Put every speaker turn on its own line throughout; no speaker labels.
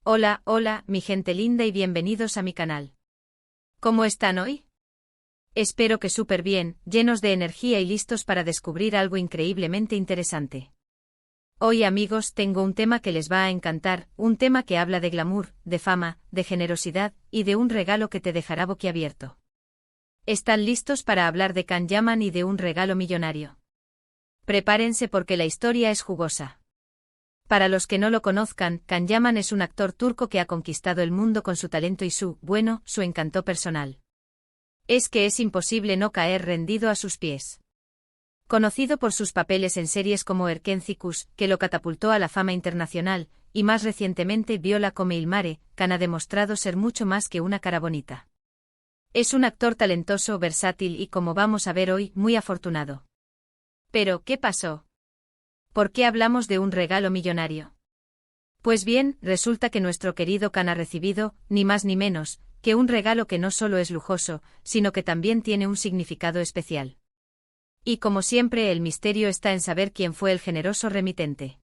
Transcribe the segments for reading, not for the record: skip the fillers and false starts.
Hola, hola, mi gente linda y bienvenidos a mi canal. ¿Cómo están hoy? Espero que súper bien, llenos de energía y listos para descubrir algo increíblemente interesante. Hoy, amigos, tengo un tema que les va a encantar, un tema que habla de glamour, de fama, de generosidad y de un regalo que te dejará boquiabierto. ¿Están listos para hablar de Can Yaman y de un regalo millonario? Prepárense porque la historia es jugosa. Para los que no lo conozcan, Can Yaman es un actor turco que ha conquistado el mundo con su talento y su encanto personal. Es que es imposible no caer rendido a sus pies. Conocido por sus papeles en series como Erkencikus, que lo catapultó a la fama internacional, y más recientemente Viola come il mare, Can ha demostrado ser mucho más que una cara bonita. Es un actor talentoso, versátil y, como vamos a ver hoy, muy afortunado. Pero, ¿qué pasó? ¿Por qué hablamos de un regalo millonario? Pues bien, resulta que nuestro querido Can ha recibido, ni más ni menos, que un regalo que no solo es lujoso, sino que también tiene un significado especial. Y como siempre, el misterio está en saber quién fue el generoso remitente.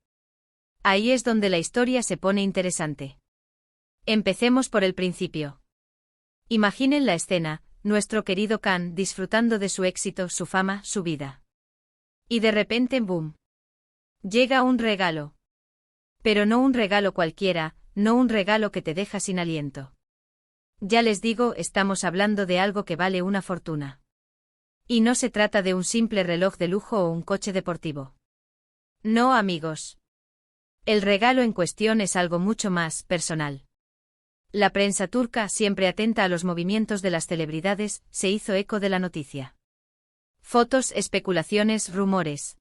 Ahí es donde la historia se pone interesante. Empecemos por el principio. Imaginen la escena, nuestro querido Can disfrutando de su éxito, su fama, su vida. Y de repente, ¡boom! Llega un regalo. Pero no un regalo cualquiera, no un regalo que te deja sin aliento. Ya les digo, estamos hablando de algo que vale una fortuna. Y no se trata de un simple reloj de lujo o un coche deportivo. No, amigos. El regalo en cuestión es algo mucho más personal. La prensa turca, siempre atenta a los movimientos de las celebridades, se hizo eco de la noticia. Fotos, especulaciones, rumores.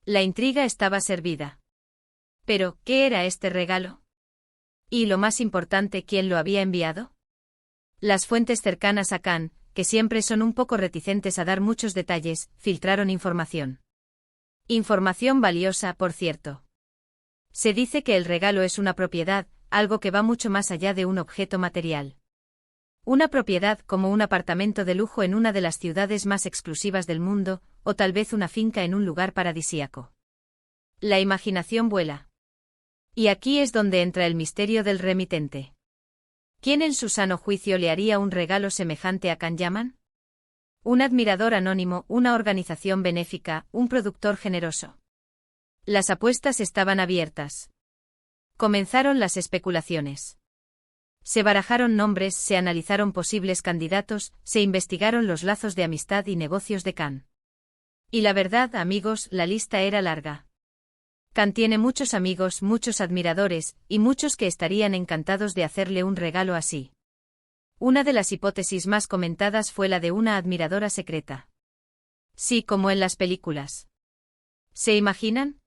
La intriga estaba servida. Pero, ¿qué era este regalo? Y lo más importante, ¿quién lo había enviado? Las fuentes cercanas a Can, que siempre son un poco reticentes a dar muchos detalles, filtraron información. Información valiosa, por cierto. Se dice que el regalo es una propiedad, algo que va mucho más allá de un objeto material. Una propiedad como un apartamento de lujo en una de las ciudades más exclusivas del mundo, o tal vez una finca en un lugar paradisíaco. La imaginación vuela. Y aquí es donde entra el misterio del remitente. ¿Quién en su sano juicio le haría un regalo semejante a Can Yaman? Un admirador anónimo, una organización benéfica, un productor generoso. Las apuestas estaban abiertas. Comenzaron las especulaciones. Se barajaron nombres, se analizaron posibles candidatos, se investigaron los lazos de amistad y negocios de Can. Y la verdad, amigos, la lista era larga. Can tiene muchos amigos, muchos admiradores, y muchos que estarían encantados de hacerle un regalo así. Una de las hipótesis más comentadas fue la de una admiradora secreta. Sí, como en las películas. ¿Se imaginan?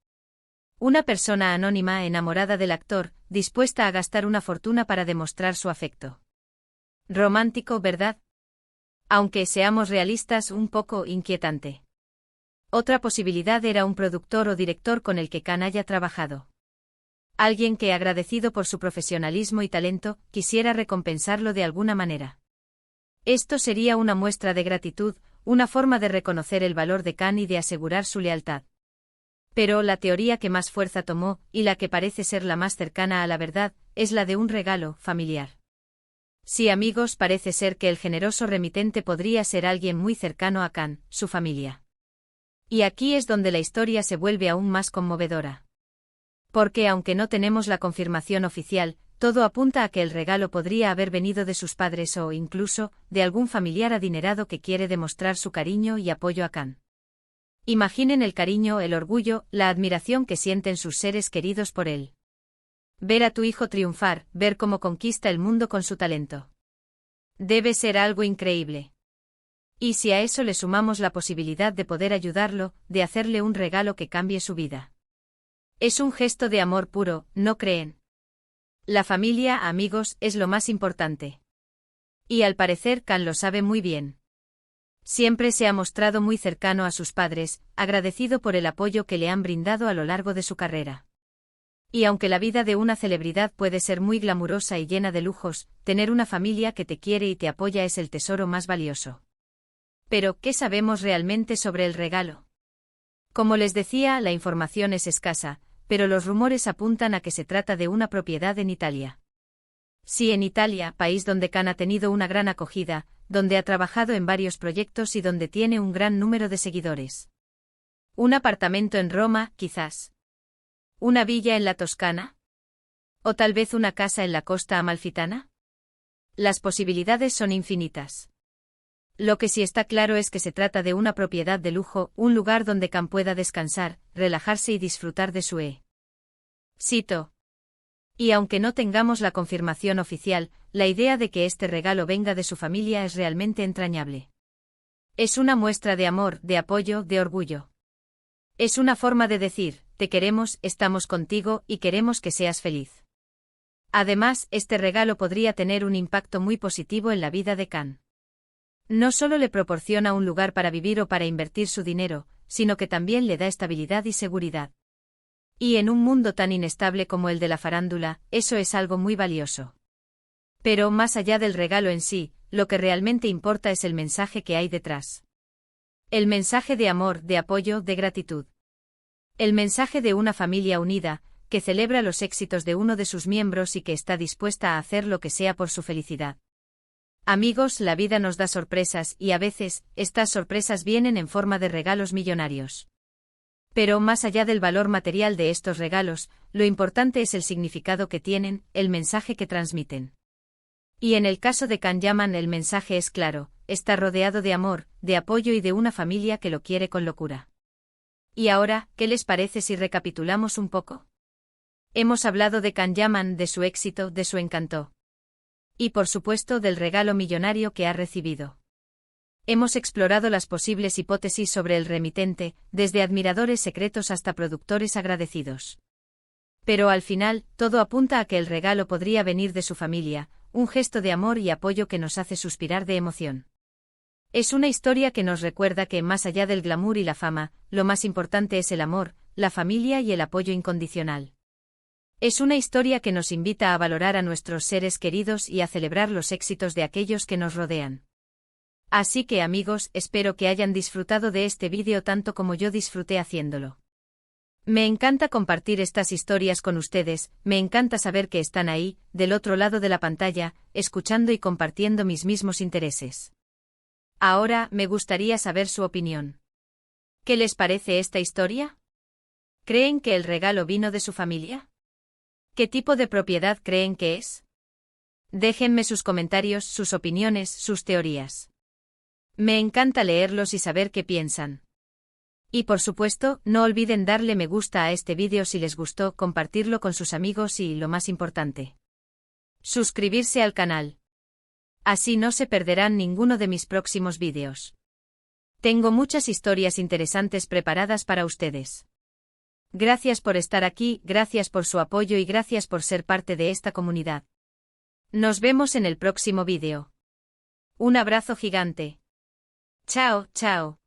Una persona anónima enamorada del actor, dispuesta a gastar una fortuna para demostrar su afecto. Romántico, ¿verdad? Aunque seamos realistas, un poco inquietante. Otra posibilidad era un productor o director con el que Can haya trabajado. Alguien que, agradecido por su profesionalismo y talento, quisiera recompensarlo de alguna manera. Esto sería una muestra de gratitud, una forma de reconocer el valor de Can y de asegurar su lealtad. Pero la teoría que más fuerza tomó, y la que parece ser la más cercana a la verdad, es la de un regalo familiar. Sí, amigos, parece ser que el generoso remitente podría ser alguien muy cercano a Can, su familia. Y aquí es donde la historia se vuelve aún más conmovedora. Porque aunque no tenemos la confirmación oficial, todo apunta a que el regalo podría haber venido de sus padres o, incluso, de algún familiar adinerado que quiere demostrar su cariño y apoyo a Can. Imaginen el cariño, el orgullo, la admiración que sienten sus seres queridos por él. Ver a tu hijo triunfar, ver cómo conquista el mundo con su talento. Debe ser algo increíble. Y si a eso le sumamos la posibilidad de poder ayudarlo, de hacerle un regalo que cambie su vida. Es un gesto de amor puro, ¿no creen? La familia, amigos, es lo más importante. Y al parecer Can lo sabe muy bien. Siempre se ha mostrado muy cercano a sus padres, agradecido por el apoyo que le han brindado a lo largo de su carrera. Y aunque la vida de una celebridad puede ser muy glamurosa y llena de lujos, tener una familia que te quiere y te apoya es el tesoro más valioso. Pero, ¿qué sabemos realmente sobre el regalo? Como les decía, la información es escasa, pero los rumores apuntan a que se trata de una propiedad en Italia. Sí, en Italia, país donde Can ha tenido una gran acogida, donde ha trabajado en varios proyectos y donde tiene un gran número de seguidores. ¿Un apartamento en Roma, quizás? ¿Una villa en la Toscana? ¿O tal vez una casa en la costa amalfitana? Las posibilidades son infinitas. Lo que sí está claro es que se trata de una propiedad de lujo, un lugar donde Can pueda descansar, relajarse y disfrutar de su éxito. Y aunque no tengamos la confirmación oficial, la idea de que este regalo venga de su familia es realmente entrañable. Es una muestra de amor, de apoyo, de orgullo. Es una forma de decir, te queremos, estamos contigo y queremos que seas feliz. Además, este regalo podría tener un impacto muy positivo en la vida de Can. No solo le proporciona un lugar para vivir o para invertir su dinero, sino que también le da estabilidad y seguridad. Y en un mundo tan inestable como el de la farándula, eso es algo muy valioso. Pero más allá del regalo en sí, lo que realmente importa es el mensaje que hay detrás. El mensaje de amor, de apoyo, de gratitud. El mensaje de una familia unida, que celebra los éxitos de uno de sus miembros y que está dispuesta a hacer lo que sea por su felicidad. Amigos, la vida nos da sorpresas y a veces, estas sorpresas vienen en forma de regalos millonarios. Pero más allá del valor material de estos regalos, lo importante es el significado que tienen, el mensaje que transmiten. Y en el caso de Can Yaman el mensaje es claro, está rodeado de amor, de apoyo y de una familia que lo quiere con locura. Y ahora, ¿qué les parece si recapitulamos un poco? Hemos hablado de Can Yaman, de su éxito, de su encanto. Y por supuesto del regalo millonario que ha recibido. Hemos explorado las posibles hipótesis sobre el remitente, desde admiradores secretos hasta productores agradecidos. Pero al final, todo apunta a que el regalo podría venir de su familia, un gesto de amor y apoyo que nos hace suspirar de emoción. Es una historia que nos recuerda que, más allá del glamour y la fama, lo más importante es el amor, la familia y el apoyo incondicional. Es una historia que nos invita a valorar a nuestros seres queridos y a celebrar los éxitos de aquellos que nos rodean. Así que amigos, espero que hayan disfrutado de este vídeo tanto como yo disfruté haciéndolo. Me encanta compartir estas historias con ustedes, me encanta saber que están ahí, del otro lado de la pantalla, escuchando y compartiendo mis mismos intereses. Ahora, me gustaría saber su opinión. ¿Qué les parece esta historia? ¿Creen que el regalo vino de su familia? ¿Qué tipo de propiedad creen que es? Déjenme sus comentarios, sus opiniones, sus teorías. Me encanta leerlos y saber qué piensan. Y por supuesto, no olviden darle me gusta a este vídeo si les gustó, compartirlo con sus amigos y, lo más importante, suscribirse al canal. Así no se perderán ninguno de mis próximos vídeos. Tengo muchas historias interesantes preparadas para ustedes. Gracias por estar aquí, gracias por su apoyo y gracias por ser parte de esta comunidad. Nos vemos en el próximo vídeo. Un abrazo gigante. Chao, chao.